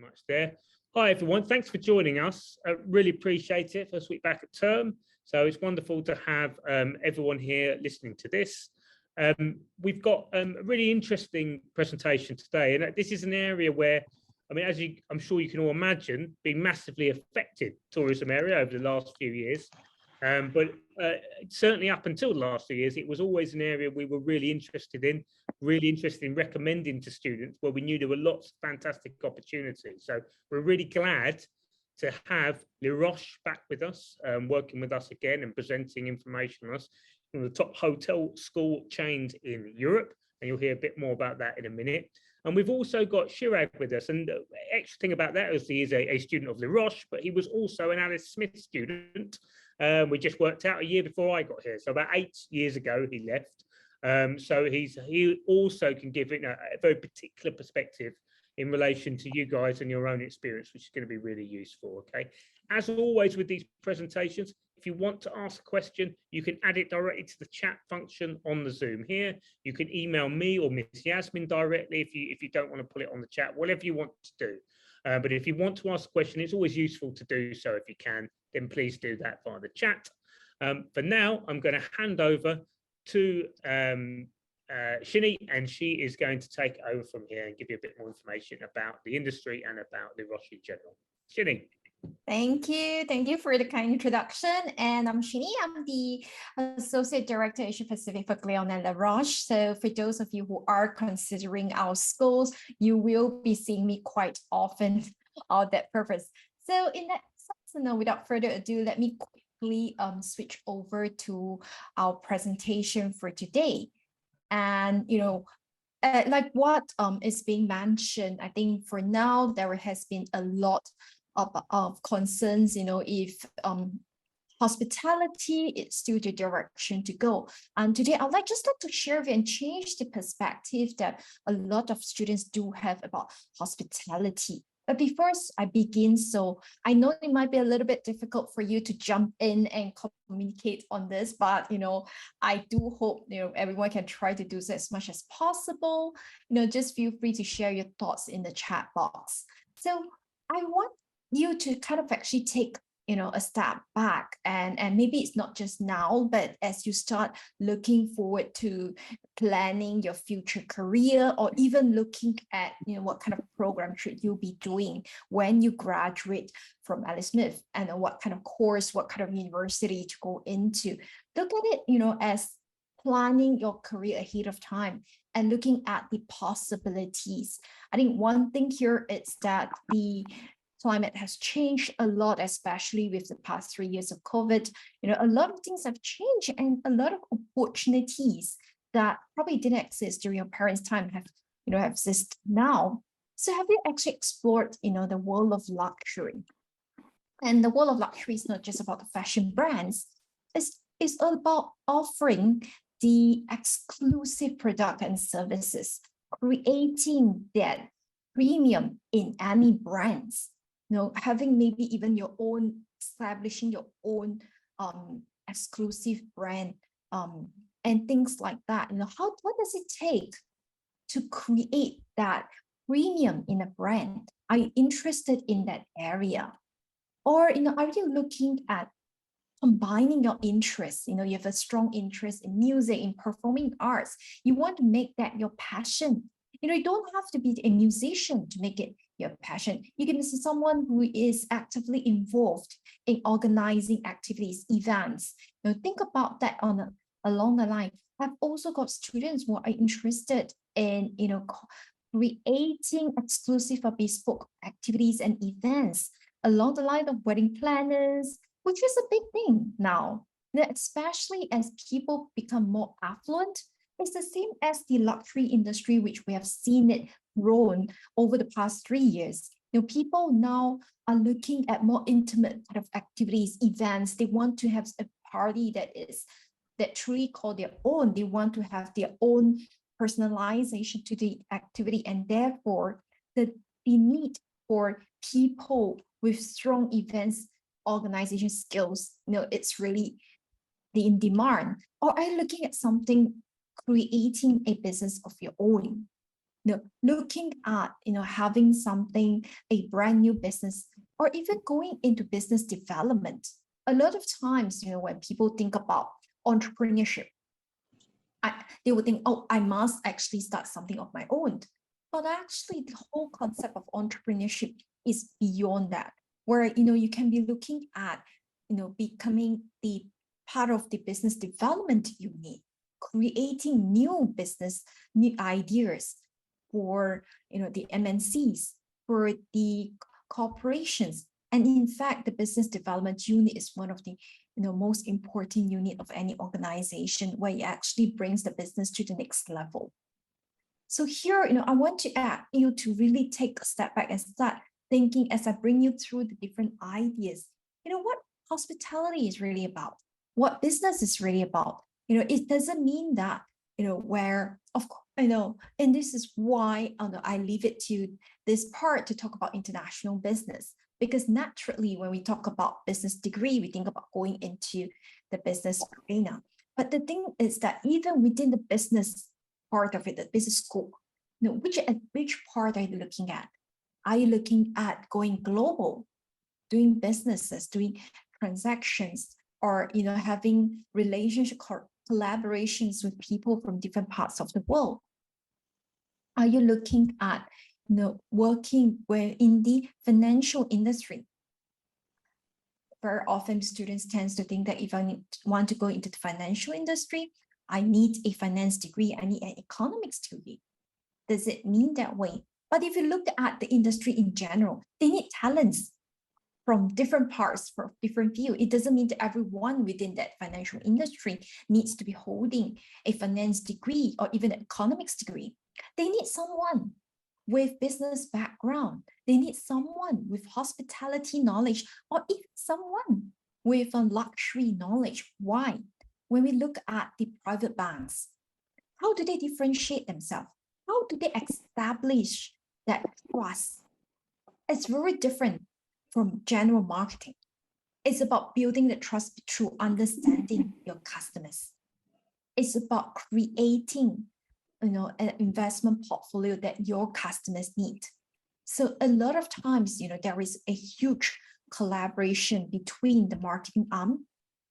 pretty much there. Hi, everyone. Thanks for joining us. I really appreciate it. First week back at term. So it's wonderful to have everyone here listening to this. We've got a really interesting presentation today. And this is an area where, I mean, I'm sure you can all imagine, been massively affected tourism area over the last few years. But certainly up until the last few years, it was always an area we were really interested in recommending to students, where we knew there were lots of fantastic opportunities. So we're really glad to have Roches back with us, working with us again and presenting information on us, from the top hotel school chains in Europe. And you'll hear a bit more about that in a minute. And we've also got Chirag with us. And the extra thing about that is he is a student of Roches, but he was also an Alice Smith student. We just worked out a year before I got here. So about 8 years ago, he left. So he also can give it a very particular perspective in relation to you guys and your own experience, which is going to be really useful. Okay. As always with these presentations, if you want to ask a question, you can add it directly to the chat function on the Zoom here. You can email me or Miss Yasmin directly if you don't want to put it on the chat, whatever you want to do. But if you want to ask a question, it's always useful to do so. If you can, then please do that via the chat. For now, I'm going to hand over to Shini, and she is going to take over from here and give you a bit more information about the industry and about the Roches in general. Shini. Thank you for the kind introduction. And I'm Shini. I'm the Associate Director Asia Pacific for Glion and Roches. So for those of you who are considering our schools, you will be seeing me quite often on that purpose. So in that sense, without further ado, let me quickly switch over to our presentation for today. And like what is being mentioned, I think for now there has been a lot of concerns, if hospitality is still the direction to go. And today I'd like to share and change the perspective that a lot of students do have about hospitality. But before I begin, so I know it might be a little bit difficult for you to jump in and communicate on this, but I do hope everyone can try to do so as much as possible. Just feel free to share your thoughts in the chat box. So I want you to kind of actually take a step back, and maybe it's not just now, but as you start looking forward to planning your future career, or even looking at what kind of program should you be doing when you graduate from Alice Smith, and what kind of course, what kind of university to go into. Look at it as planning your career ahead of time and looking at the possibilities. I think one thing here is that the climate has changed a lot, especially with the past 3 years of COVID. A lot of things have changed, and a lot of opportunities that probably didn't exist during your parents' time have exist now. So have you actually explored the world of luxury? And the world of luxury is not just about the fashion brands. It's all about offering the exclusive product and services, creating that premium in any brands. Having maybe even establishing your own exclusive brand and things like that. What does it take to create that premium in a brand? Are you interested in that area? Or, are you looking at combining your interests? You have a strong interest in music, in performing arts. You want to make that your passion. You don't have to be a musician to make it your passion. You can be someone who is actively involved in organizing activities, events. Think about that along the line. I've also got students who are interested in, creating exclusive or bespoke activities and events along the line of wedding planners, which is a big thing now, especially as people become more affluent. It's the same as the luxury industry, which we have seen it grown over the past 3 years. People now are looking at more intimate kind of activities, events. They want to have a party that truly call their own. They want to have their own personalization to the activity, and therefore the need for people with strong events organization skills, it's really in demand. Or are you looking at something, creating a business of your own? looking at, having something, a brand new business, or even going into business development. A lot of times, when people think about entrepreneurship, they would think, oh, I must actually start something of my own. But actually, the whole concept of entrepreneurship is beyond that, where, you can be looking at, becoming the part of the business development unit, creating new business, new ideas for, the MNCs, for the corporations. And in fact, the business development unit is one of the most important unit of any organization, where it actually brings the business to the next level. So here, I want to ask you to really take a step back and start thinking as I bring you through the different ideas, what hospitality is really about, what business is really about. It doesn't mean that, where, of course, and this is why I leave it to this part to talk about international business. Because naturally, when we talk about business degree, we think about going into the business arena. But the thing is that even within the business part of it, the business school, which part are you looking at? Are you looking at going global, doing businesses, doing transactions, or having relationship collaborations with people from different parts of the world? Are you looking at working in the financial industry? Very often students tend to think that if I want to go into the financial industry, I need a finance degree, I need an economics degree. Does it mean that way? But if you look at the industry in general, they need talents from different parts, from different fields. It doesn't mean that everyone within that financial industry needs to be holding a finance degree or even an economics degree. They need someone with business background. They need someone with hospitality knowledge, or even someone with a luxury knowledge. Why? When we look at the private banks, how do they differentiate themselves? How do they establish that trust? It's very different from general marketing. It's about building the trust through understanding your customers. It's about creating, an investment portfolio that your customers need. So a lot of times, there is a huge collaboration between the marketing arm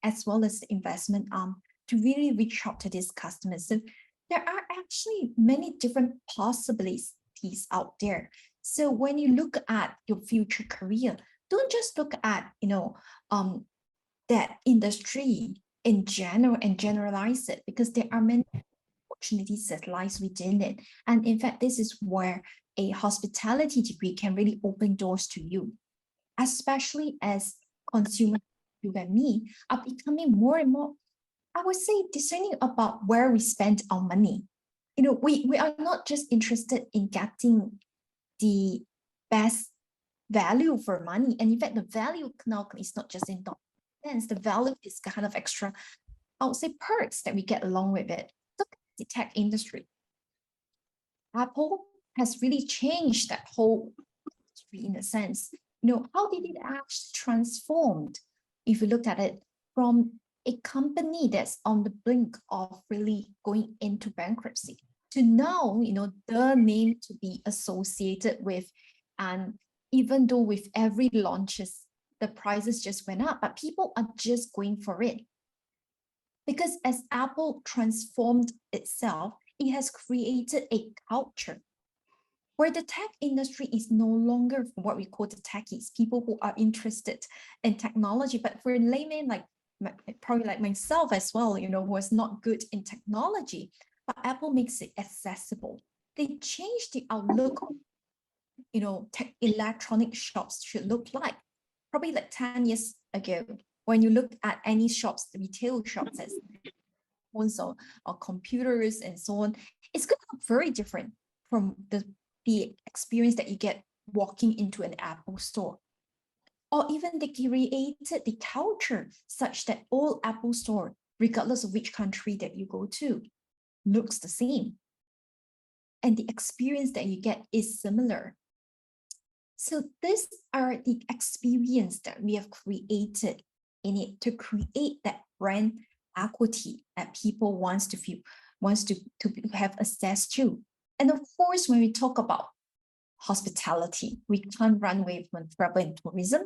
as well as the investment arm to really reach out to these customers. So there are actually many different possibilities out there. So when you look at your future career, don't just look at, that industry in general and generalize it, because there are many opportunities that lies within it. And in fact, this is where a hospitality degree can really open doors to you, especially as consumers, you and me, are becoming more and more, I would say, discerning about where we spend our money. We are not just interested in getting the best value for money. And in fact, the value now is not just in dollars. The value is kind of extra, I would say, perks that we get along with it. Look at the tech industry. Apple has really changed that whole industry in a sense. How did it actually transform? If you look at it from a company that's on the brink of really going into bankruptcy to now, the name to be associated with. And even though with every launches, the prices just went up, but people are just going for it. Because as Apple transformed itself, it has created a culture where the tech industry is no longer what we call the techies, people who are interested in technology. But for a layman, like probably like myself as well, was not good in technology, but Apple makes it accessible. They changed the outlook of, tech electronic shops should look like. Probably like 10 years ago, when you look at any shops, the retail shops as phones or computers and so on, it's going to look very different from the experience that you get walking into an Apple store. Or even they created the culture such that all Apple store, regardless of which country that you go to, looks the same. And the experience that you get is similar. So these are the experience that we have created in it to create that brand equity that people wants to have access to. And of course, when we talk about hospitality, we can't run away from travel and tourism.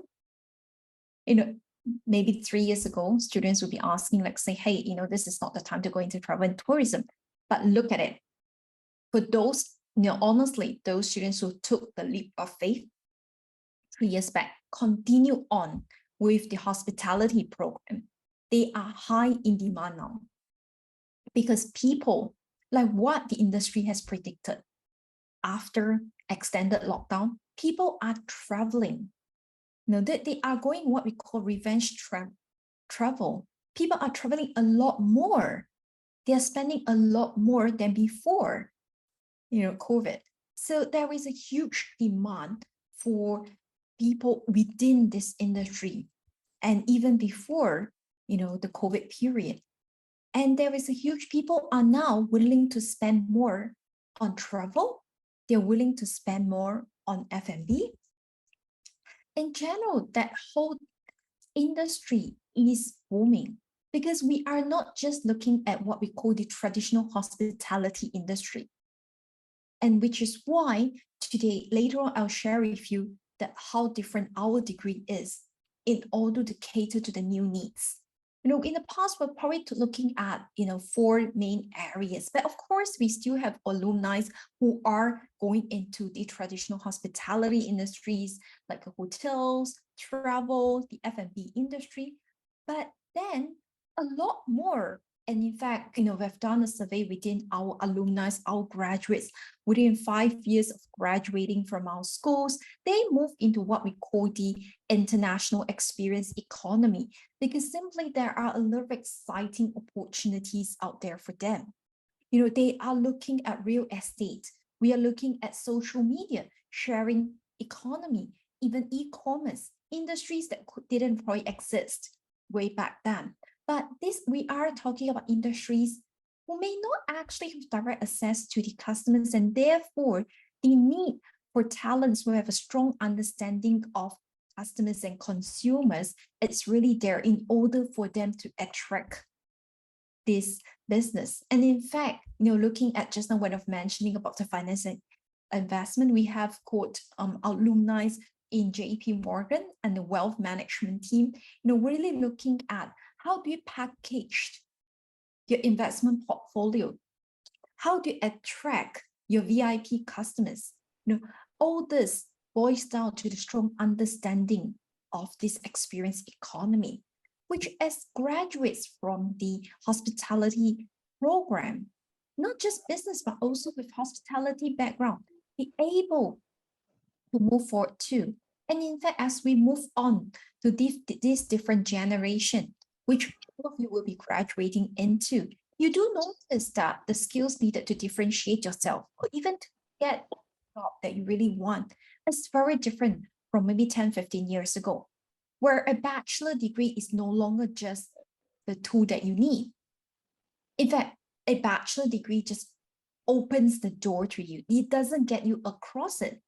Maybe 3 years ago, students would be asking, like, say, hey, this is not the time to go into travel and tourism. But look at it. For those, honestly, those students who took the leap of faith 3 years back, continue on with the hospitality program. They are high in demand now because people, like what the industry has predicted, after extended lockdown, people are traveling. They are going what we call revenge travel. People are traveling a lot more. They are spending a lot more than before, COVID. So there is a huge demand for people within this industry, and even before, the COVID period. And there is a huge, people are now willing to spend more on travel. They're willing to spend more on F&B. In general, that whole industry is booming because we are not just looking at what we call the traditional hospitality industry. And which is why today, later on, I'll share with you that how different our degree is in order to cater to the new needs. In the past, we're probably looking at, 4 main areas, but of course, we still have alumni who are going into the traditional hospitality industries, like hotels, travel, the F&B industry, but then a lot more. And in fact, we've done a survey within our alumni, our graduates, within 5 years of graduating from our schools, they move into what we call the international experience economy, because simply there are a lot of exciting opportunities out there for them. They are looking at real estate. We are looking at social media, sharing economy, even e-commerce, industries that didn't probably exist way back then. But we are talking about industries who may not actually have direct access to the customers, and therefore the need for talents who have a strong understanding of customers and consumers, it's really there in order for them to attract this business. And in fact, looking at just now when I'm mentioning about the finance and investment, we have got alumni in JP Morgan and the wealth management team, really looking at how do you package your investment portfolio? How do you attract your VIP customers? All this boils down to the strong understanding of this experience economy, which as graduates from the hospitality program, not just business, but also with hospitality background, be able to move forward too. And in fact, as we move on to this different generation, which all of you will be graduating into, you do notice that the skills needed to differentiate yourself or even to get a job that you really want is very different from maybe 10, 15 years ago, where a bachelor degree is no longer just the tool that you need. In fact, a bachelor degree just opens the door to you. It doesn't get you across it.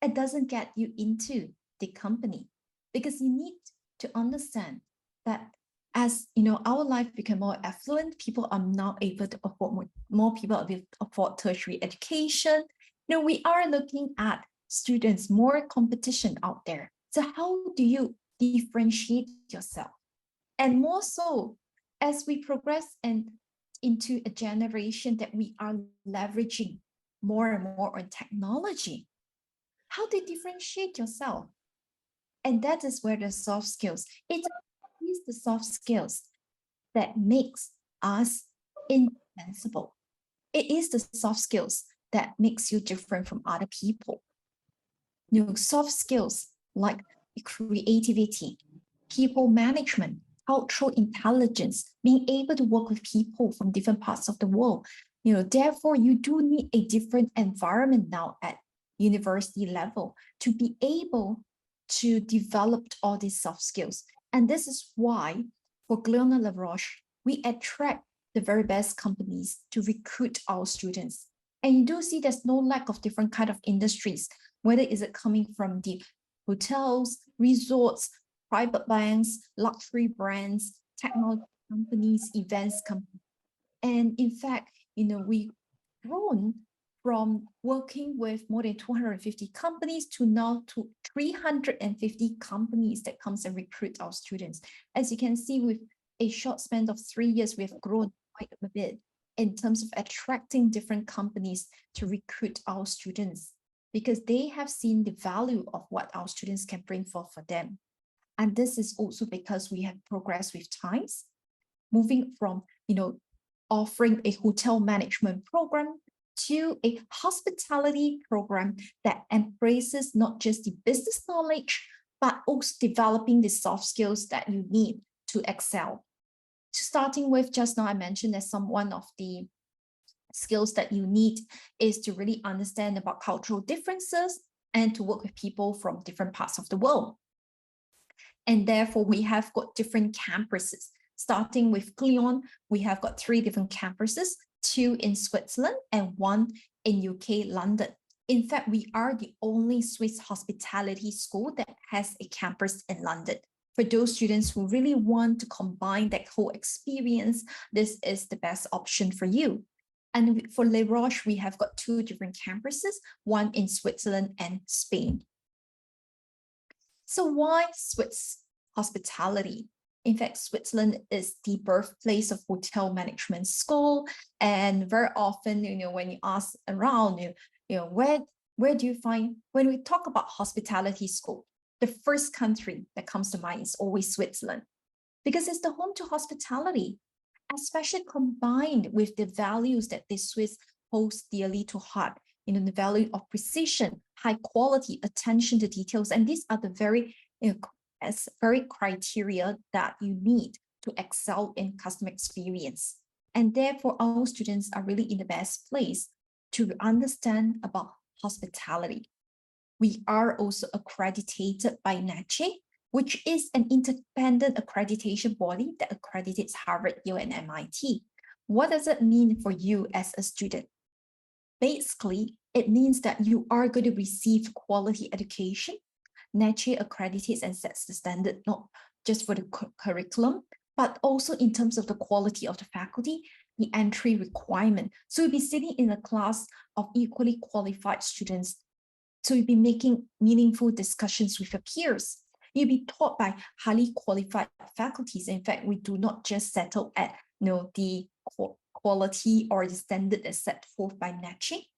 It doesn't get you into the company, because you need to understand that as our life become more affluent, people are now able to afford more people are able to afford tertiary education. We are looking at students, more competition out there. So how do you differentiate yourself? And more so, as we progress into a generation that we are leveraging more and more on technology, how do you differentiate yourself? And that is where the soft skills, it is the soft skills that makes us indispensable. It is the soft skills that makes you different from other people. Soft skills like creativity, people management, cultural intelligence, being able to work with people from different parts of the world. Therefore, you do need a different environment now at university level to be able to develop all these soft skills. And this is why for Glion and Roches, we attract the very best companies to recruit our students. And you do see there's no lack of different kind of industries, whether is it coming from the hotels, resorts, private banks, luxury brands, technology companies, events companies. And in fact, we've grown from working with more than 250 companies to now to 350 companies that comes and recruit our students. As you can see, with a short span of 3 years, we have grown quite a bit in terms of attracting different companies to recruit our students, because they have seen the value of what our students can bring forth for them. And this is also because we have progressed with times, moving from, offering a hotel management program to a hospitality program that embraces not just the business knowledge, but also developing the soft skills that you need to excel. Starting with, just now I mentioned that one of the skills that you need is to really understand about cultural differences and to work with people from different parts of the world. And therefore, we have got different campuses. Starting with Glion, we have got 3 different campuses, 2 in Switzerland and 1 in UK, London. In fact, we are the only Swiss hospitality school that has a campus in London. For those students who really want to combine that whole experience, this is the best option for you. And for Les Roches, we have got 2 different campuses, 1 in Switzerland and Spain. So why Swiss hospitality? In fact, Switzerland is the birthplace of hotel management school. And very often, when you ask around, where do you find, when we talk about hospitality school, the first country that comes to mind is always Switzerland, because it's the home to hospitality, especially combined with the values that the Swiss holds dearly to heart, the value of precision, high quality, attention to details. And these are the very criteria that you need to excel in customer experience. And therefore, our students are really in the best place to understand about hospitality. We are also accredited by NACHE, which is an independent accreditation body that accredits Harvard, Yale, and MIT. What does it mean for you as a student? Basically, it means that you are going to receive quality education. NACHE accredits and sets the standard, not just for the curriculum, but also in terms of the quality of the faculty, the entry requirement. So you'll be sitting in a class of equally qualified students. So you'll be making meaningful discussions with your peers. You'll be taught by highly qualified faculties. In fact, we do not just settle at the quality or the standard that's set forth by NACHE.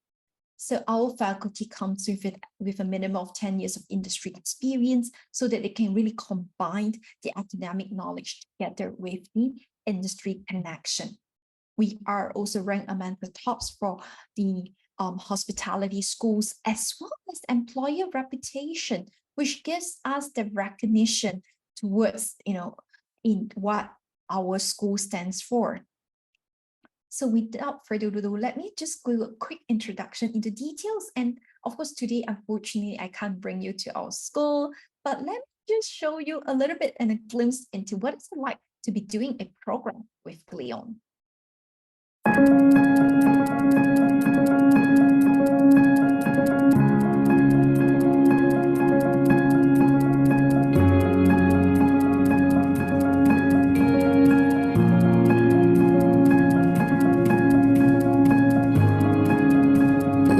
So our faculty comes with a minimum of 10 years of industry experience so that they can really combine the academic knowledge together with the industry connection. We are also ranked among the tops for the hospitality schools, as well as employer reputation, which gives us the recognition towards, in what our school stands for. So without further ado, let me just do a quick introduction into details. And of course, today, unfortunately, I can't bring you to our school, but let me just show you a little bit and a glimpse into what it's like to be doing a program with Glion.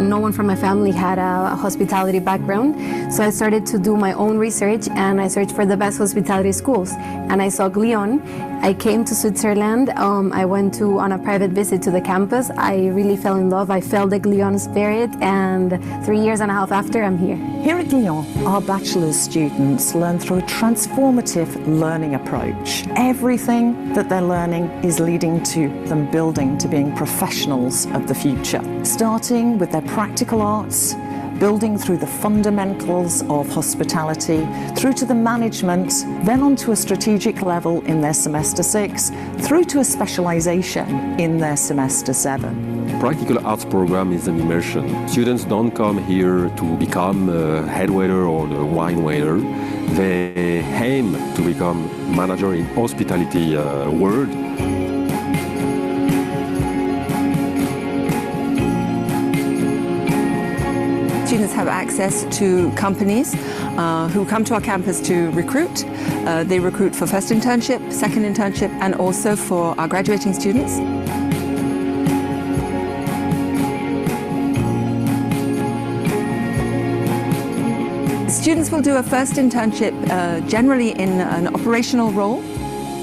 No one from my family had a hospitality background, so I started to do my own research and I searched for the best hospitality schools, and I saw Glion. I came to Switzerland. I went on a private visit to the campus. I really fell in love. I felt the Glion spirit, and 3 years and a half after, I'm here. Here at Glion, our bachelor's students learn through a transformative learning approach. Everything that they're learning is leading to them building to being professionals of the future, starting with their practical arts, building through the fundamentals of hospitality, through to the management, then onto a strategic level in their semester 6, through to a specialization in their semester 7. The practical arts program is an immersion. Students don't come here to become a head waiter or a wine waiter. They aim to become manager in hospitality world. Students have access to companies who come to our campus to recruit. They recruit for first internship, second internship, and also for our graduating students. Students will do a first internship generally in an operational role.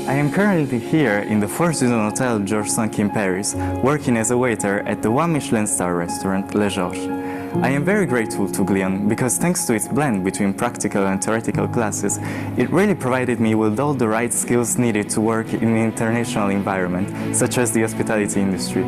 I am currently here in the Four Seasons Hotel Georges V in Paris, working as a waiter at the one Michelin star restaurant Les Roches. I am very grateful to Glion because thanks to its blend between practical and theoretical classes, it really provided me with all the right skills needed to work in an international environment, such as the hospitality industry.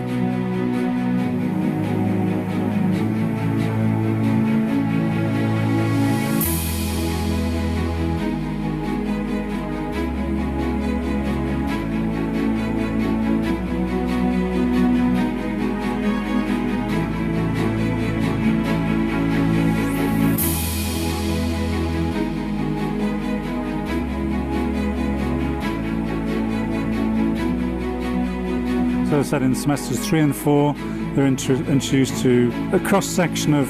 So as I said, in semesters 3 and 4, they're introduced to a cross-section of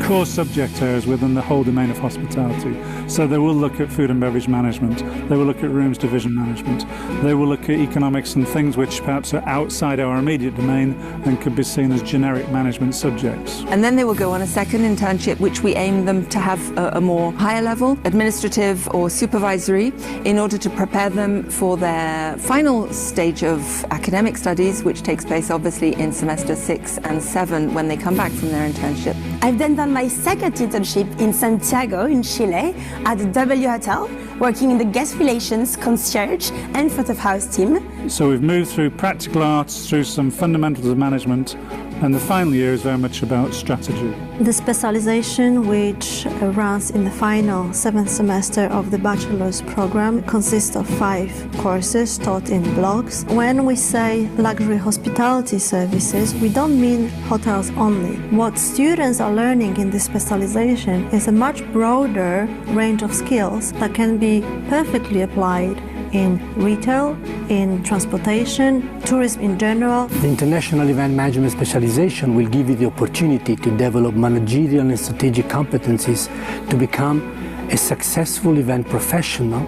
core subject areas within the whole domain of hospitality. So they will look at food and beverage management, they will look at rooms division management, they will look at economics and things which perhaps are outside our immediate domain and could be seen as generic management subjects. And then they will go on a second internship, which we aim them to have a more higher level, administrative or supervisory, in order to prepare them for their final stage of academic studies, which takes place obviously in semester 6 and 7 when they come back from their internship. I've then done my second internship in Santiago in Chile at the W Hotel, working in the guest relations, concierge and front of house team. So we've moved through practical arts, through some fundamentals of management, and the final year is very much about strategy. The specialization, which runs in the final 7th semester of the bachelor's program, consists of 5 courses taught in blocks. When we say luxury hospitality services, we don't mean hotels only. What students are learning in this specialization is a much broader range of skills that can be perfectly applied in retail, in transportation, tourism in general. The international event management specialization will give you the opportunity to develop managerial and strategic competencies to become a successful event professional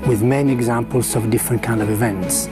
with many examples of different kinds of events.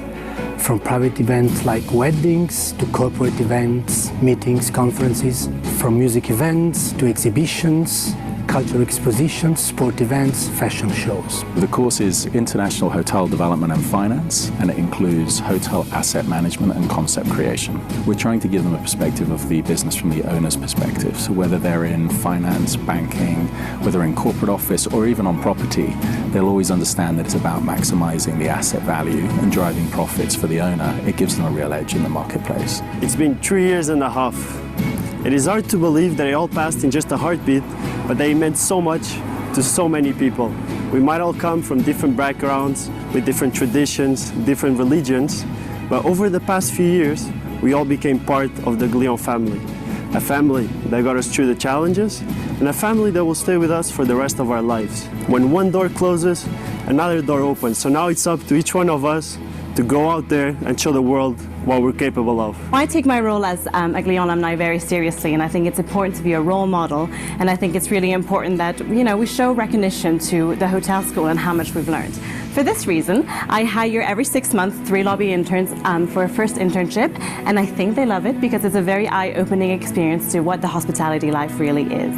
From private events like weddings to corporate events, meetings, conferences, from music events to exhibitions, cultural expositions, sport events, fashion shows. The course is International Hotel Development and Finance, and it includes hotel asset management and concept creation. We're trying to give them a perspective of the business from the owner's perspective. So whether they're in finance, banking, whether in corporate office or even on property, they'll always understand that it's about maximizing the asset value and driving profits for the owner. It gives them a real edge in the marketplace. It's been 3 years and a half. It is hard to believe that it all passed in just a heartbeat, but they meant so much to so many people. We might all come from different backgrounds, with different traditions, different religions, but over the past few years, we all became part of the Glion family. A family that got us through the challenges, and a family that will stay with us for the rest of our lives. When one door closes, another door opens. So now it's up to each one of us to go out there and show the world what we're capable of. I take my role as a Glion alumni very seriously, and I think it's important to be a role model, and I think it's really important that we show recognition to the hotel school and how much we've learned. For this reason, I hire every 6 months 3 lobby interns for a first internship, and I think they love it because it's a very eye-opening experience to what the hospitality life really is.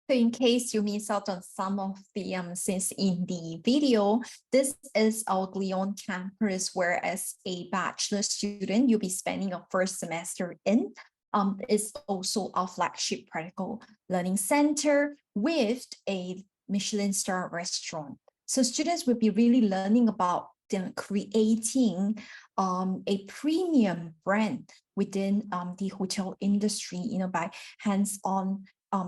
So in case you miss out on some of the scenes in the video, this is our Glion campus, where as a bachelor student, you'll be spending your first semester in. It's also our flagship practical learning center with a Michelin star restaurant. So students will be really learning about creating a premium brand within the hotel industry, by hands-on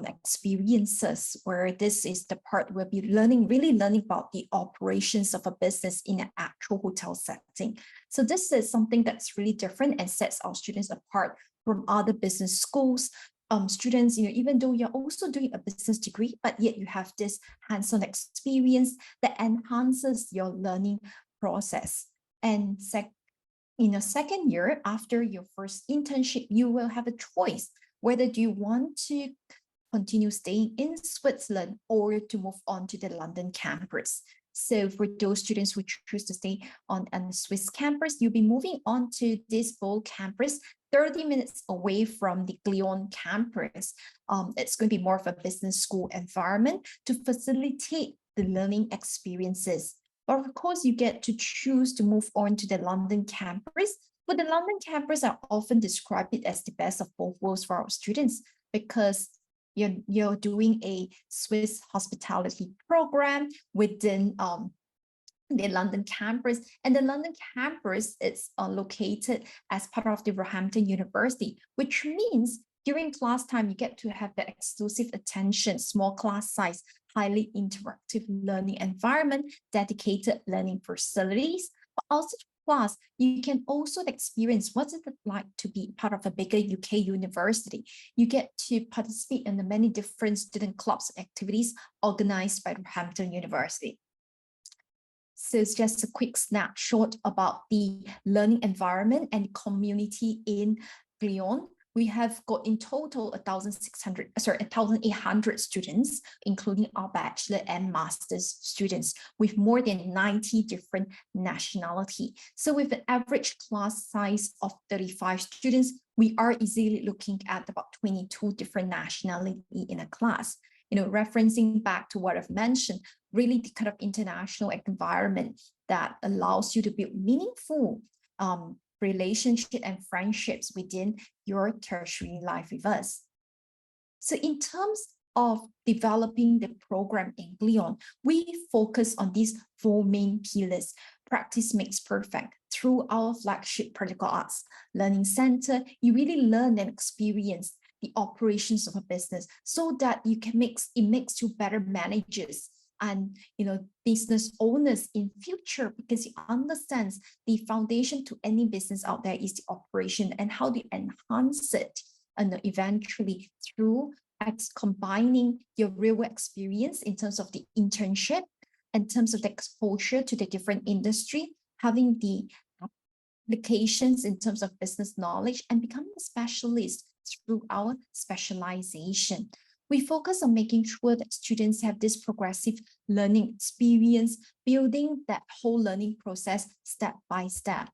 experiences, where this is the part we'll be really learning about the operations of a business in an actual hotel setting. So this is something that's really different and sets our students apart from other business schools. Students, even though you're also doing a business degree, but yet you have this hands-on experience that enhances your learning process. And in your second year, after your first internship, you will have a choice whether do you want to continue staying in Switzerland or to move on to the London campus. So for those students who choose to stay on the Swiss campus, you'll be moving on to this Bowl campus, 30 minutes away from the Glion campus. It's going to be more of a business school environment to facilitate the learning experiences. But of course, you get to choose to move on to the London campus. But the London campus, I often describe it as the best of both worlds for our students, because you're doing a Swiss hospitality program within the London campus. And the London campus is located as part of the Roehampton University, which means during class time, you get to have the exclusive attention, small class size, highly interactive learning environment, dedicated learning facilities, but also class, you can also experience what is it like to be part of a bigger UK university. You get to participate in the many different student clubs and activities organized by Roehampton University. So it's just a quick snapshot about the learning environment and community in Glion. We have got in total 1,800 students, including our bachelor and master's students, with more than 90 different nationality. So with an average class size of 35 students, we are easily looking at about 22 different nationality in a class. Referencing back to what I've mentioned, really the kind of international environment that allows you to build meaningful relationship and friendships within your tertiary life with us. So in terms of developing the program in Glion, we focus on these 4 main pillars. Practice makes perfect. Through our flagship Practical Arts Learning Center, you really learn and experience the operations of a business so that it makes you better managers and business owners in future, because it understands the foundation to any business out there is the operation and how to enhance it, and eventually through combining your real experience in terms of the internship, in terms of the exposure to the different industry, having the applications in terms of business knowledge, and becoming a specialist through our specialization. We focus on making sure that students have this progressive learning experience, building that whole learning process step by step.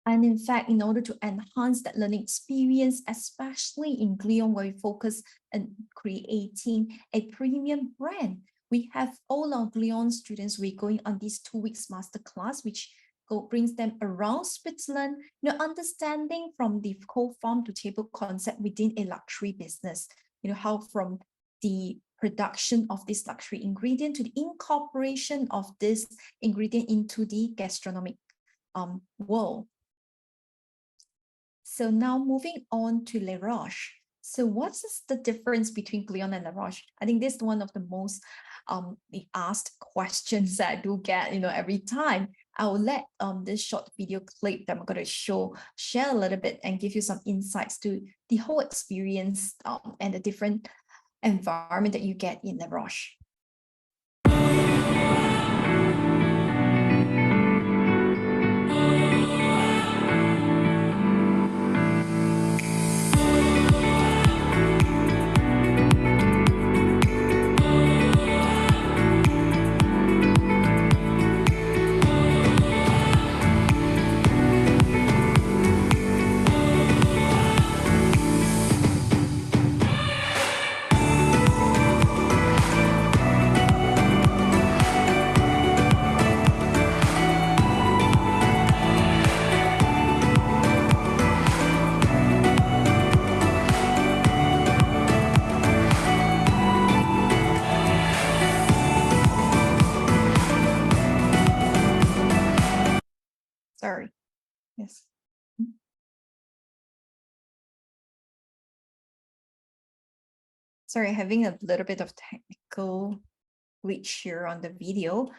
And in fact, in order to enhance that learning experience, especially in Glion, where we focus on creating a premium brand, we have all our Glion students, we're going on this 2 weeks masterclass, which brings them around Switzerland, understanding from the co-farm to table concept within a luxury business, how from the production of this luxury ingredient to the incorporation of this ingredient into the gastronomic world. So now moving on to Les Roches. So what is the difference between Glion and Les Roches? I think this is one of the most asked questions that I do get, every time. I will let this short video clip that I'm going to share a little bit and give you some insights to the whole experience and the different environment that you get in Les Roches. Sorry. Yes. Sorry, having a little bit of technical glitch here on the video.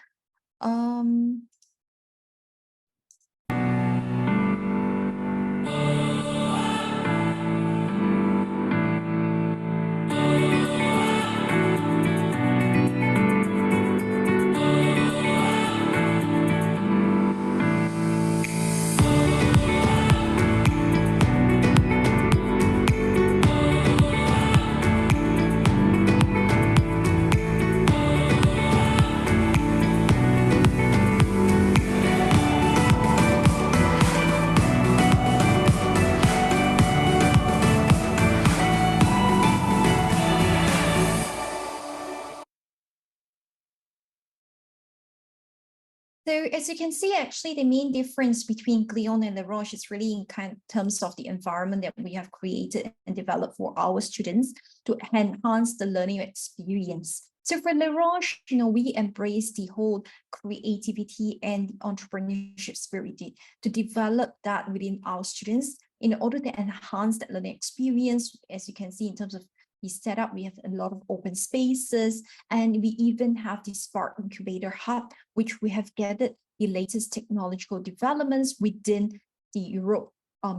So as you can see, actually, the main difference between Glion and Roches is really in terms of the environment that we have created and developed for our students to enhance the learning experience. So for Roches, we embrace the whole creativity and entrepreneurship spirit to develop that within our students in order to enhance that learning experience. As you can see, in terms of the setup, we have a lot of open spaces, and we even have the Spark Incubator Hub, which we have gathered the latest technological developments within the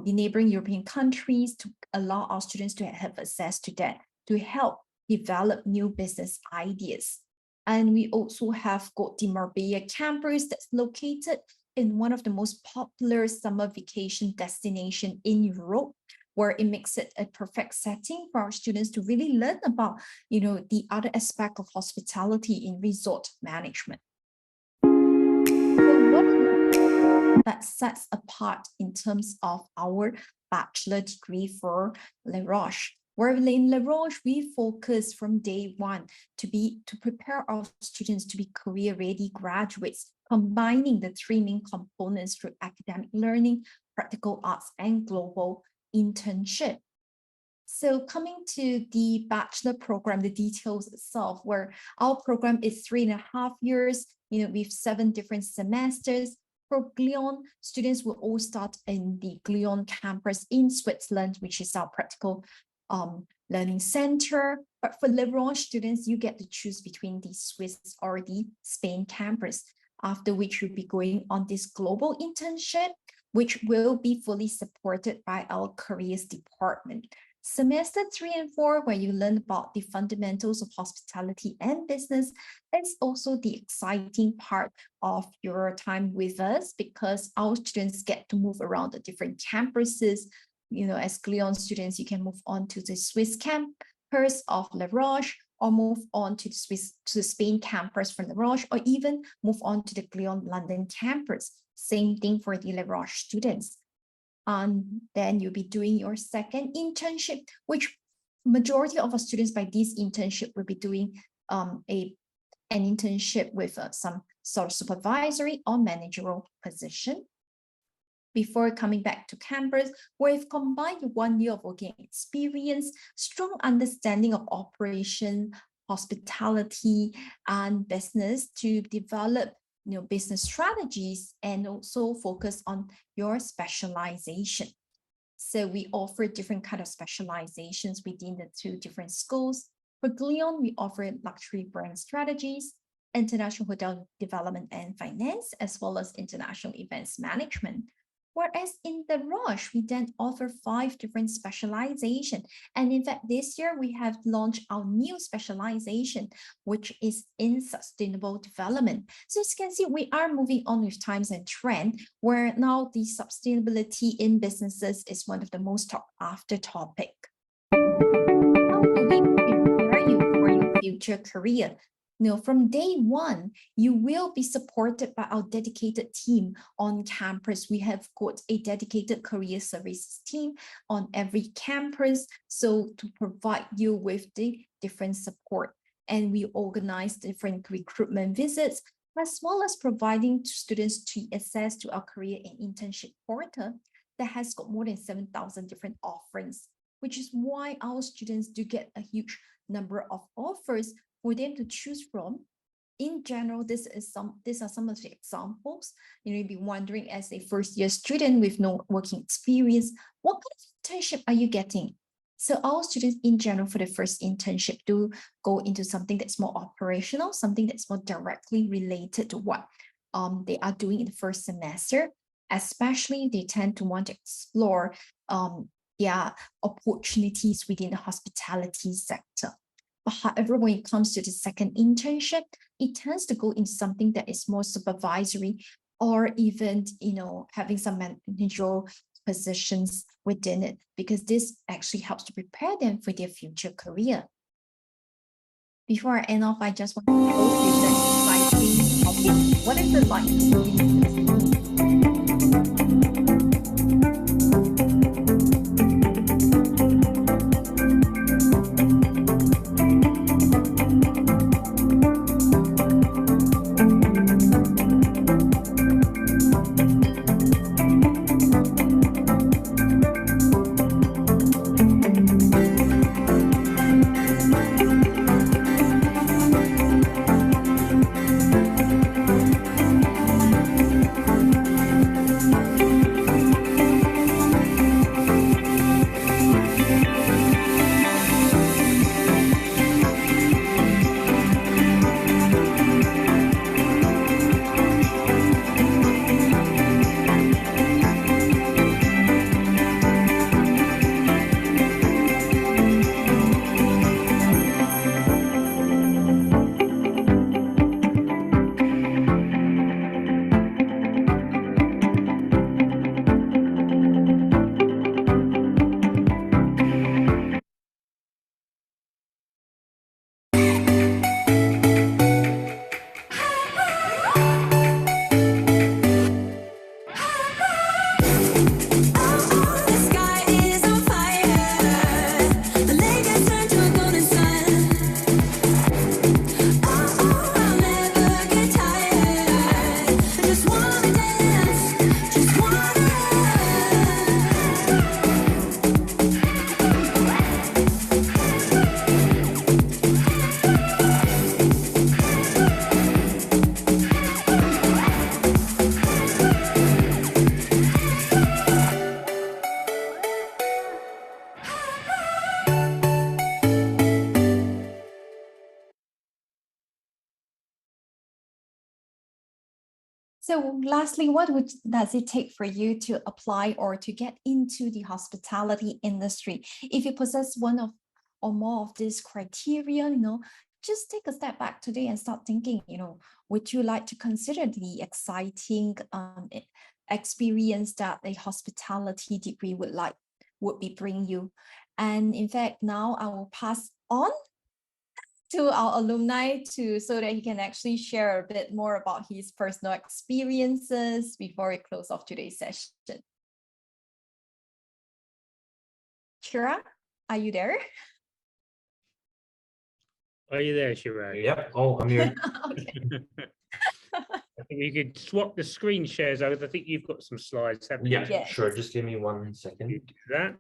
neighboring European countries to allow our students to have access to that, to help develop new business ideas. And we also have got the Marbella campus that's located in one of the most popular summer vacation destination in Europe, where it makes it a perfect setting for our students to really learn about, the other aspect of hospitality in resort management. So what that sets apart in terms of our bachelor degree for Roches? Where in Roches, we focus from day one to prepare our students to be career-ready graduates, combining the three main components through academic learning, practical arts, and global internship. So coming to the bachelor program, the details itself, where our program is 3.5 years, with 7 different semesters. For Glion, students will all start in the Glion campus in Switzerland, which is our practical learning center. But for Roches students, you get to choose between the Swiss or the Spain campus, after which you'll be going on this global internship, which will be fully supported by our careers department. Semester 3 and 4, where you learn about the fundamentals of hospitality and business, is also the exciting part of your time with us, because our students get to move around the different campuses. As Glion students, you can move on to the Swiss campus of Roches, or move on to the Spain campus from Roches, or even move on to the Glion London campus. Same thing for the Roches students. And then you'll be doing your second internship, which majority of our students by this internship will be doing an internship with some sort of supervisory or managerial position. Before coming back to campus, we've combined 1 year of working experience, strong understanding of operation, hospitality, and business to develop business strategies, and also focus on your specialization. So we offer different kind of specializations within the 2 different schools. For Glion, we offer luxury brand strategies, international hotel development and finance, as well as international events management. Whereas in the Roches, we then offer 5 different specializations. And in fact, this year we have launched our new specialization, which is in sustainable development. So as you can see, we are moving on with times and trend, where now the sustainability in businesses is one of the most sought after topic. How do we prepare you for your future career? From day one, you will be supported by our dedicated team on campus. We have got a dedicated career services team on every campus, so to provide you with the different support. And we organize different recruitment visits, as well as providing students to access to our career and internship portal that has got more than 7,000 different offerings, which is why our students do get a huge number of offers for them to choose from. In general, these are some of the examples. You'll be wondering, as a first-year student with no working experience, what kind of internship are you getting? So our students in general for the first internship do go into something that's more operational, something that's more directly related to what they are doing in the first semester. Especially, they tend to want to explore opportunities within the hospitality sector. However, when it comes to the second internship, it tends to go into something that is more supervisory, or even, having some managerial positions within it, because this actually helps to prepare them for their future career. Before I end off, I just want to go through the exciting topic. What is it like to be So lastly, does it take for you to apply or to get into the hospitality industry? If you possess one of or more of this criteria, just take a step back today and start thinking, would you like to consider the exciting experience that a hospitality degree would be bring you? And in fact, now I will pass on to our alumni so that he can actually share a bit more about his personal experiences before we close off today's session. Shira, are you there? Are you there, Shira? Yep. Oh, I'm here. Okay. I think we could swap the screen shares over. I think you've got some slides, haven't you? Yeah, sure. Just give me 1 second. You do that.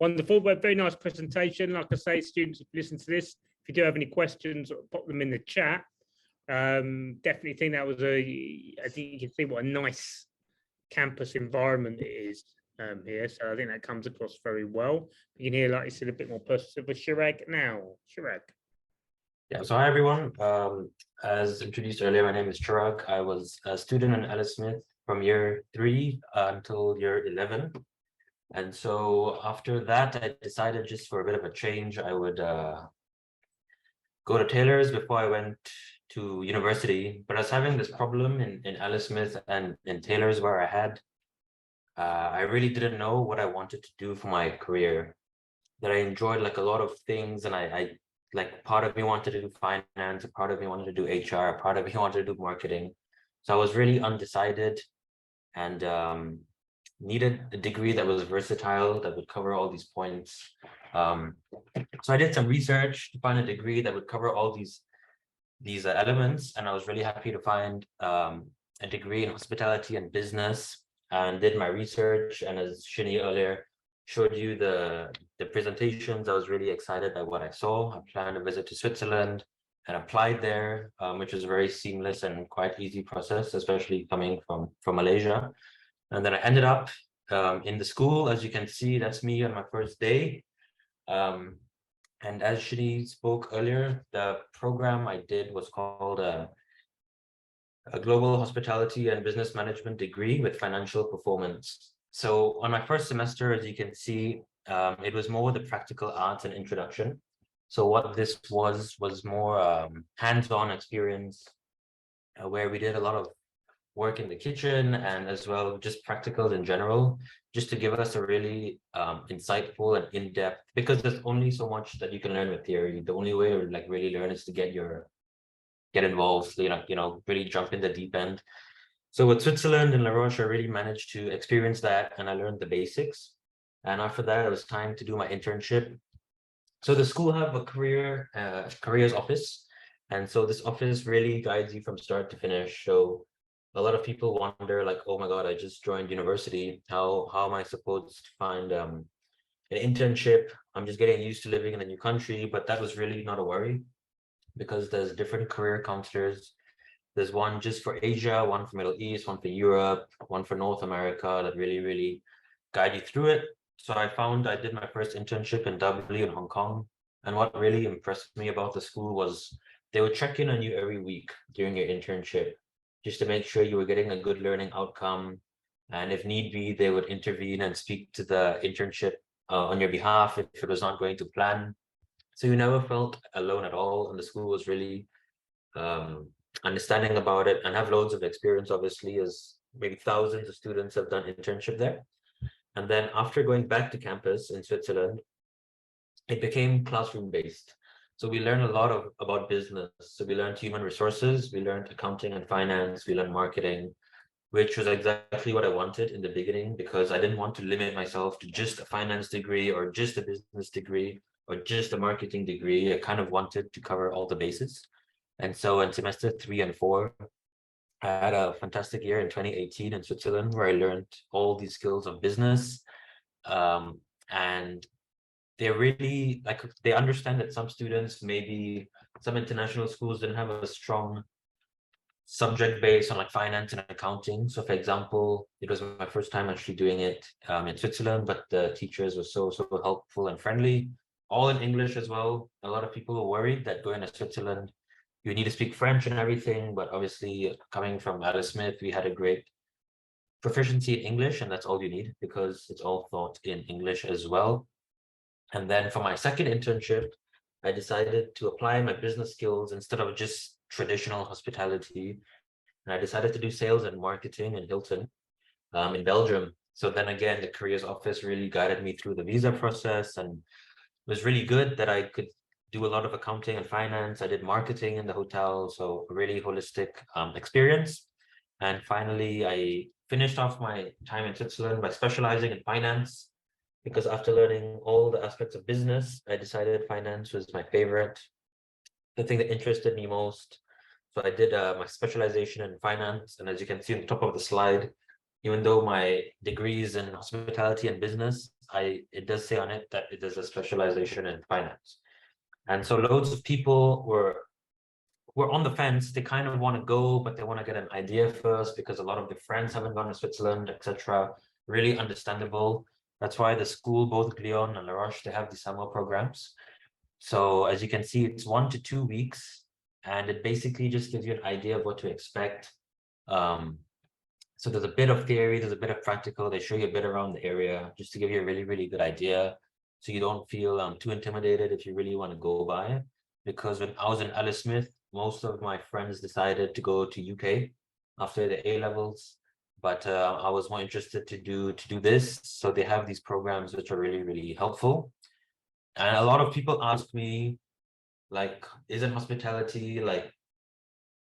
Wonderful, but very nice presentation. Like I say, students, if you listen to this, if you do have any questions, pop them in the chat. Definitely think that was I think you can see what a nice campus environment it is here. So I think that comes across very well. You can hear, like you said, a bit more personal with Chirag now. Chirag. Yeah, so hi everyone. As introduced earlier, my name is Chirag. I was a student in Alice Smith from year 3 until year 11. And so after that, I decided just for a bit of a change, I would go to Taylor's before I went to university. But I was having this problem in Alice Smith and in Taylor's where I really didn't know what I wanted to do for my career. That I enjoyed like a lot of things, and I like part of me wanted to do finance, a part of me wanted to do HR, a part of me wanted to do marketing. So I was really undecided and needed a degree that was versatile, that would cover all these points. So I did some research to find a degree that would cover all these elements, and I was really happy to find a degree in hospitality and business, and did my research. And as Shini earlier showed you the presentations, I was really excited by what I saw. I planned a visit to Switzerland and applied there, which was a very seamless and quite easy process, especially coming from Malaysia. And then I ended up in the school. As you can see, that's me on my first day. And as Shini spoke earlier, the program I did was called a Global Hospitality and Business Management degree with financial performance. So on my first semester, as you can see, it was more the practical arts and introduction. So what this was more hands-on experience where we did a lot of work in the kitchen, and as well just practicals in general, just to give us a really insightful and in-depth, because there's only so much that you can learn with theory. The only way to like really learn is to get involved, really jump in the deep end. So with Switzerland and Roches, I really managed to experience that, and I learned the basics. And after that, it was time to do my internship. So the school have a careers office, and so this office really guides you from start to finish. So a lot of people wonder, like, oh my God, I just joined university. How am I supposed to find an internship? I'm just getting used to living in a new country. But that was really not a worry, because there's different career counselors. There's one just for Asia, one for Middle East, one for Europe, one for North America, that really, really guide you through it. So I did my first internship in W in Hong Kong. And what really impressed me about the school was they would check in on you every week during your internship, just to make sure you were getting a good learning outcome. And if need be, they would intervene and speak to the internship on your behalf if it was not going to plan. So you never felt alone at all. And the school was really understanding about it, and have loads of experience, obviously, as maybe thousands of students have done internship there. And then after going back to campus in Switzerland, it became classroom based. So we learned a lot about business. So we learned human resources, we learned accounting and finance, we learned marketing, which was exactly what I wanted in the beginning, because I didn't want to limit myself to just a finance degree or just a business degree or just a marketing degree. I kind of wanted to cover all the bases. And so in semester 3 and 4, I had a fantastic year in 2018 in Switzerland, where I learned all these skills of business. And they really, they understand that some students, maybe some international schools, didn't have a strong subject base on finance and accounting. So for example, it was my first time actually doing it in Switzerland, but the teachers were so helpful and friendly, all in English as well. A lot of people were worried that going to Switzerland, you need to speak French and everything, but obviously coming from Alice Smith, we had a great proficiency in English, and that's all you need because it's all taught in English as well. And then for my second internship, I decided to apply my business skills instead of just traditional hospitality. And I decided to do sales and marketing in Hilton in Belgium. So then again, the careers office really guided me through the visa process, and it was really good that I could do a lot of accounting and finance. I did marketing in the hotel, so a really holistic experience. And finally, I finished off my time in Switzerland by specializing in finance, because after learning all the aspects of business, I decided finance was my favorite, the thing that interested me most. So I did my specialization in finance, and as you can see on the top of the slide, even though my degree is in hospitality and business, it does say on it that it is a specialization in finance. And so loads of people were on the fence. They kind of want to go, but they want to get an idea first because a lot of their friends haven't gone to Switzerland, etc. Really understandable. That's why the school, both Glion and Roches, they have the summer programs. So as you can see, it's 1 to 2 weeks, and it basically just gives you an idea of what to expect. So there's a bit of theory, there's a bit of practical. They show you a bit around the area just to give you a really, really good idea, so you don't feel too intimidated if you really want to go by. Because when I was in Alice Smith, most of my friends decided to go to UK after the A levels, but I was more interested to do this. So they have these programs which are really, really helpful. And a lot of people ask me, like, isn't hospitality like,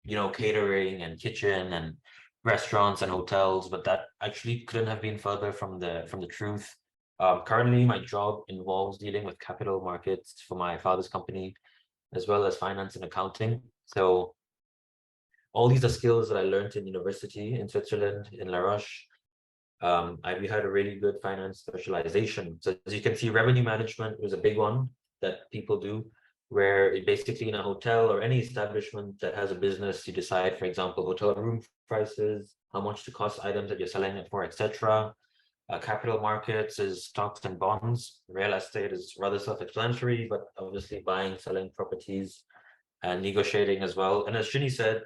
you know, catering and kitchen and restaurants and hotels? But that actually couldn't have been further from the truth. Currently, my job involves dealing with capital markets for my father's company, as well as finance and accounting. So all these are skills that I learned in university in Switzerland, in La Roche. We had a really good finance specialization. So as you can see, revenue management was a big one that people do, where it basically in a hotel or any establishment that has a business, you decide, for example, hotel room prices, how much to cost items that you're selling it for, etc. Capital markets is stocks and bonds. Real estate is rather self-explanatory, but obviously buying, selling properties and negotiating as well. And as Shini said,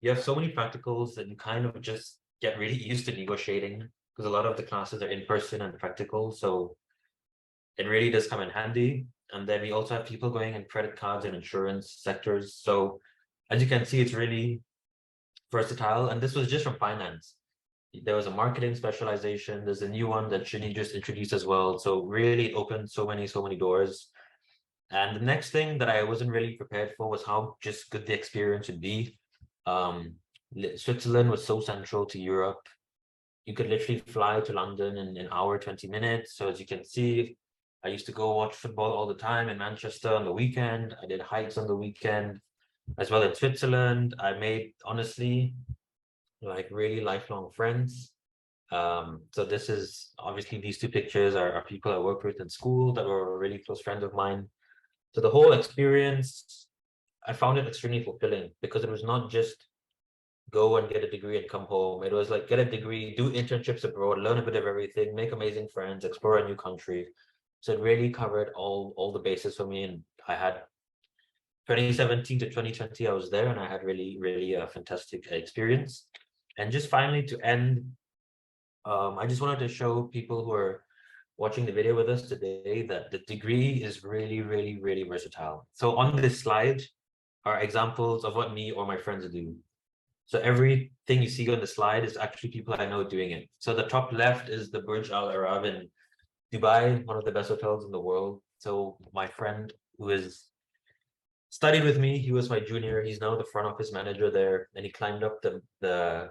you have so many practicals that you kind of just get really used to negotiating, because a lot of the classes are in person and practical. So it really does come in handy. And then we also have people going in credit cards and insurance sectors. So as you can see, it's really versatile. And this was just from finance. There was a marketing specialization. There's a new one that Shini just introduced as well. So really it opened so many doors. And the next thing that I wasn't really prepared for was how just good the experience would be. Switzerland was so central to Europe. You could literally fly to London in an hour, 20 minutes. So as you can see, I used to go watch football all the time in Manchester on the weekend. I did hikes on the weekend as well in Switzerland. I made, honestly, like really lifelong friends. So this is obviously, these two pictures are people I worked with in school that were really close friends of mine. So the whole experience, I found it extremely fulfilling, because it was not just go and get a degree and come home. It was like, get a degree, do internships abroad, learn a bit of everything, make amazing friends, explore a new country. So it really covered all the bases for me. And I had 2017 to 2020, I was there, and I had really a fantastic experience. And just finally to end, I just wanted to show people who are watching the video with us today that the degree is really versatile. So on this slide are examples of what me or my friends do. So everything you see on the slide is actually people I know doing it. So the top left is the Burj Al Arab in Dubai, one of the best hotels in the world. So my friend who is studied with me, he was my junior. He's now the front office manager there, and he climbed up the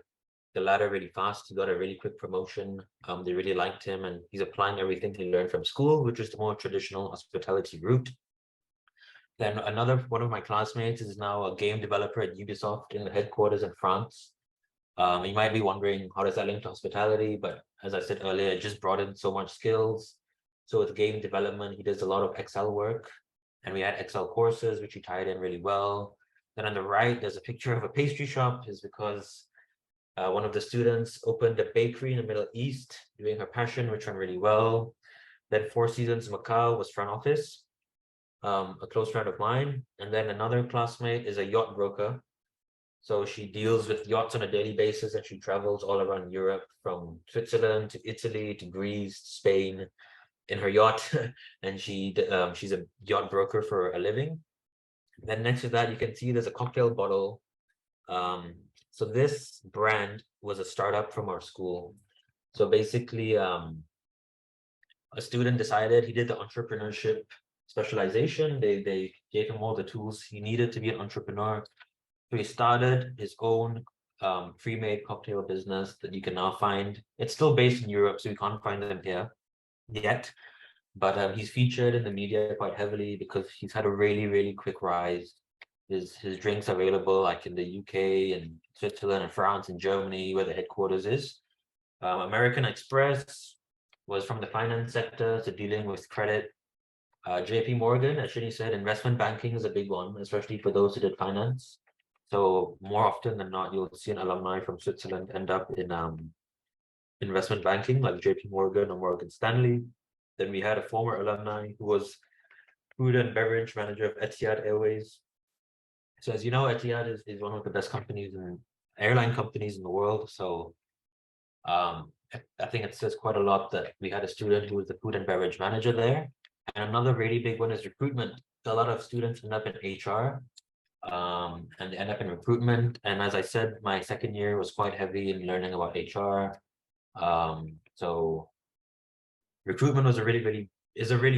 ladder really fast. He got a really quick promotion. They really liked him, and he's applying everything he learned from school, which is the more traditional hospitality route. Then another one of my classmates is now a game developer at Ubisoft in the headquarters in France. You might be wondering, how does that link to hospitality? But as I said earlier, it just brought in so much skills. So with game development, he does a lot of Excel work, and we had Excel courses, which he tied in really well. Then on the right, there's a picture of a pastry shop, is because one of the students opened a bakery in the Middle East, doing her passion, which went really well. Then Four Seasons Macau was front office. a close friend of mine. And then another classmate is a yacht broker. So she deals with yachts on a daily basis, and she travels all around Europe, from Switzerland to Italy to Greece, Spain, in her yacht. And she's a yacht broker for a living. Then next to that, you can see there's a cocktail bottle. So this brand was a startup from our school. So basically, a student decided, he did the entrepreneurship specialization. They gave him all the tools he needed to be an entrepreneur. So he started his own pre-made cocktail business that you can now find. It's still based in Europe, so you can't find them here yet. But he's featured in the media quite heavily because he's had a really, really quick rise. His drinks available like in the UK and Switzerland and France and Germany, where the headquarters is. American Express was from the finance sector, so dealing with credit. JP Morgan, as Shini said, investment banking is a big one, especially for those who did finance. So more often than not, you'll see an alumni from Switzerland end up in investment banking, like JP Morgan or Morgan Stanley. Then we had a former alumni who was food and beverage manager of Etihad Airways. So as you know, Etihad is one of the best companies and airline companies in the world. So I think it says quite a lot that we had a student who was the food and beverage manager there. And another really big one is recruitment. So a lot of students end up in HR and they end up in recruitment. And as I said, my second year was quite heavy in learning about HR. So recruitment was a really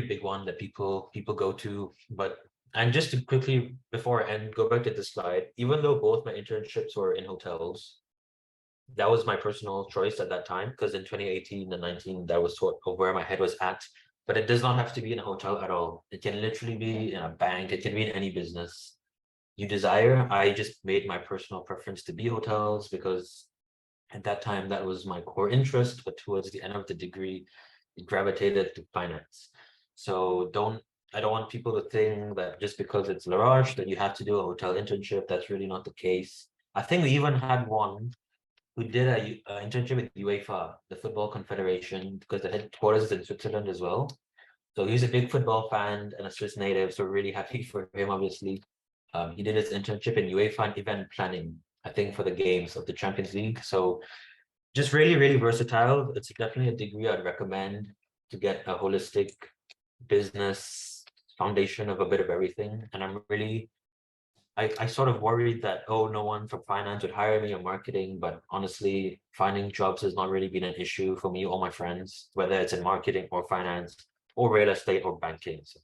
big one that people go to. And just to quickly, before I end, go back to this slide, even though both my internships were in hotels, that was my personal choice at that time, because in 2018 and 19, that was sort of where my head was at. But it does not have to be in a hotel at all. It can literally be in a bank. It can be in any business you desire. I just made my personal preference to be hotels because at that time, that was my core interest. But towards the end of the degree, it gravitated to finance. So I don't want people to think that just because it's La Roche that you have to do a hotel internship. That's really not the case. I think we even had one who did an internship with UEFA, the Football Confederation, because the headquarters is in Switzerland as well. So he's a big football fan and a Swiss native, so really happy for him, obviously. He did his internship in UEFA and event planning, I think, for the games of the Champions League. So just really, really versatile. It's definitely a degree I'd recommend to get a holistic business foundation of a bit of everything. And I'm really, I sort of worried that, oh, no one from finance would hire me or marketing, but honestly, finding jobs has not really been an issue for me or my friends, whether it's in marketing or finance or real estate or banking. So,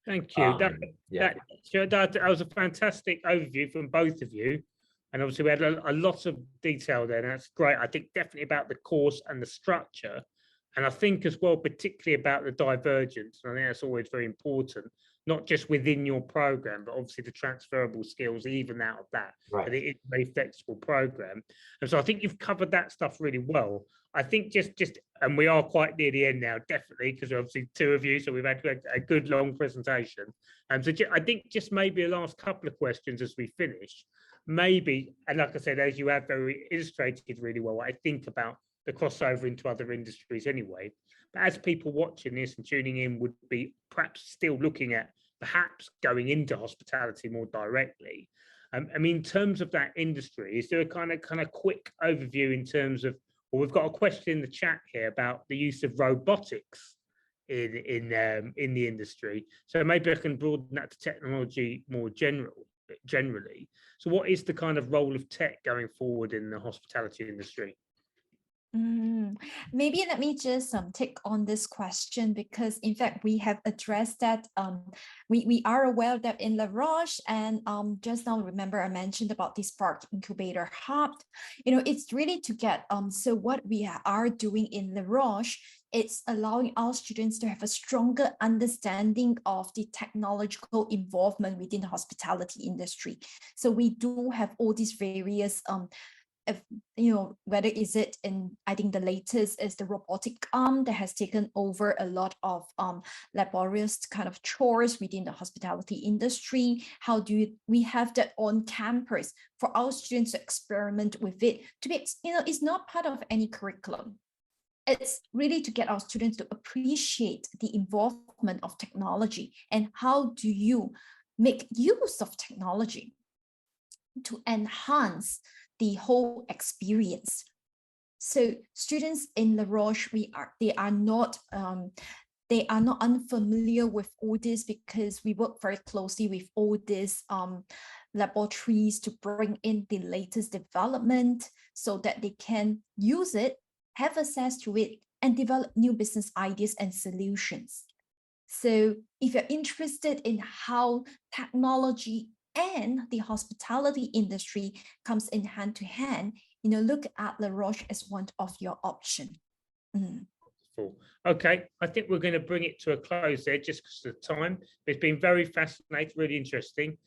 thank you. That was a fantastic overview from both of you. And obviously we had a lot of detail there, and that's great. I think definitely about the course and the structure. And I think as well, particularly about the divergence. And I think that's always very important, not just within your program, but obviously the transferable skills, even out of that. Right. But it is a very flexible program. And so I think you've covered that stuff really well. I think and we are quite near the end now, definitely, because obviously two of you, so we've had a good long presentation. So I think just maybe a last couple of questions as we finish. Maybe, and like I said, as you have very illustrated really well, I think about the crossover into other industries anyway. But as people watching this and tuning in would be perhaps still looking at perhaps going into hospitality more directly. I mean, in terms of that industry, is there a kind of quick overview in terms of, well, we've got a question in the chat here about the use of robotics in the industry. So maybe I can broaden that to technology more generally. So what is the kind of role of tech going forward in the hospitality industry? Maybe let me just take on this question, because in fact we have addressed that. We are aware that in La Roche, and just now remember I mentioned about this Spark Incubator Hub. It's really to get so what we are doing in La Roche, it's allowing our students to have a stronger understanding of the technological involvement within the hospitality industry. So we do have all these various whether is it in, I think the latest is the robotic arm that has taken over a lot of laborious kind of chores within the hospitality industry. How do we have that on campus for our students to experiment with it? To be, it's not part of any curriculum. it's really to get our students to appreciate the involvement of technology and how do you make use of technology to enhance the whole experience. So students in La Roche, they are not unfamiliar with all this because we work very closely with all these laboratories to bring in the latest development so that they can use it, have access to it, and develop new business ideas and solutions. So if you're interested in how technology and the hospitality industry comes in hand to hand, look at La Roche as one of your options. Okay, I think we're going to bring it to a close there just because of the time. It's been very fascinating, really interesting.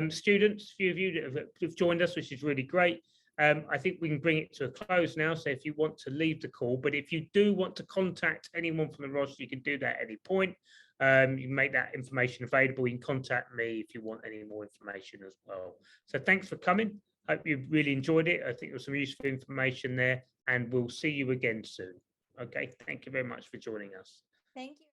Students, a few of you that have joined us, which is really great. I think we can bring it to a close now. So if you want to leave the call, but if you do want to contact anyone from the Roches, you can do that at any point. You can make that information available. You can contact me if you want any more information as well. So thanks for coming. Hope you really enjoyed it. I think there was some useful information there, and we'll see you again soon. Okay, thank you very much for joining us. Thank you.